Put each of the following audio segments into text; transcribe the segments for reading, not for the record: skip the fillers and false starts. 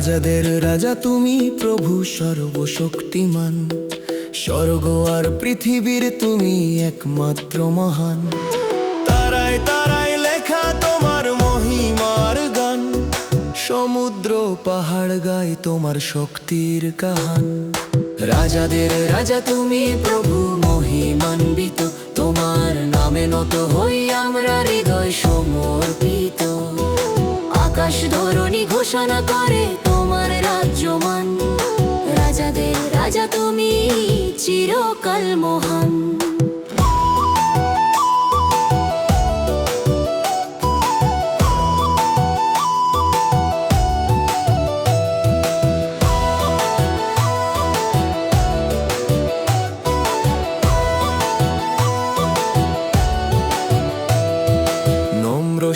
রাজাদের রাজা তুমি প্রভু সর্বশক্তিমান, স্বর্গ আর পৃথিবীর তুমি একমাত্র মহান। তারায় তারায় লেখা তোমার মহিমার গান, সমুদ্র পাহাড় গায় তোমার শক্তির কাহান। রাজাদের রাজা তুমি প্রভু মহিমান্বিত, তোমার নামে নত হই আমরা হৃদয় সমর্পিত। আকাশ ধরণী ঘোষণা করে তোমার রাজ্যমান, রাজাদের রাজা তুমি চিরকাল মহান।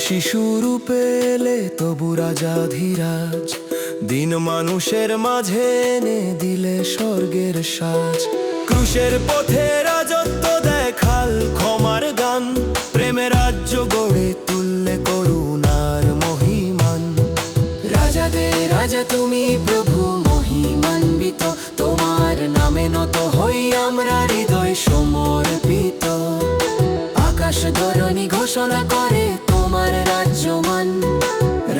শিশুরূপে এলে তবু রাজাধিরাজ, দিন মানুষের মাঝে এনে দিলে স্বর্গের সাজ। ক্রুশের পথে রাজত্ব দেখাল ক্ষমার গান, প্রেমে রাজ্য গড়ে তুললে করুণার মহিমান। রাজাদের রাজা তুমি প্রভু মহিমান্বিত, তোমার নামে নত হই আমরা হৃদয় সমর্পিত। আকাশ ধরণী ঘোষণা করে তোমার রাজ্যমান,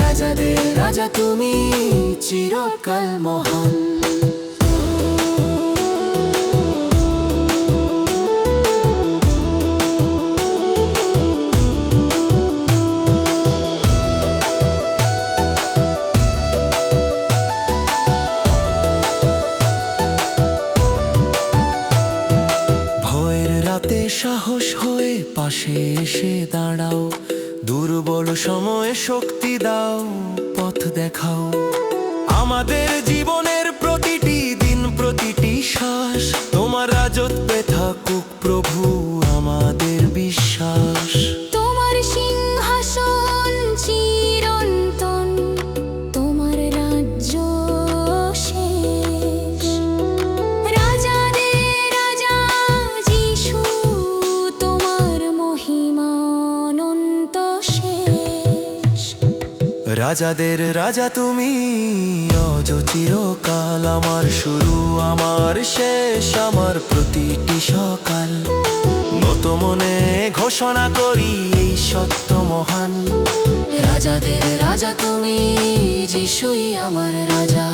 রাজাদের রাজা তুমি চিরকাল মহান। ভয়ের রাতে সাহস হয়ে পাশে এসে দাঁড়াও, দুর্বল সময়ে শক্তি দাও, পথ দেখাও। আমাদের জীবনের প্রতিটি দিন প্রতিটি শ্বাস, তোমার রাজত্বে থাকুক প্রভু আমাদের বিশ্বাস। তোমার সিংহাসন চিরন্তন, তোমার রাজ্য শেষ। রাজাদের রাজা যিশু, তোমার মহিমা অনন্ত শেষ। রাজাদের রাজা তুমি অজ চিরকাল, আমার শুরু আমার শেষ, আমার প্রতিটি সকাল। নত মনে ঘোষণা করি এই সত্য মহান, রাজাদের রাজা তুমি যিশুই আমার রাজা।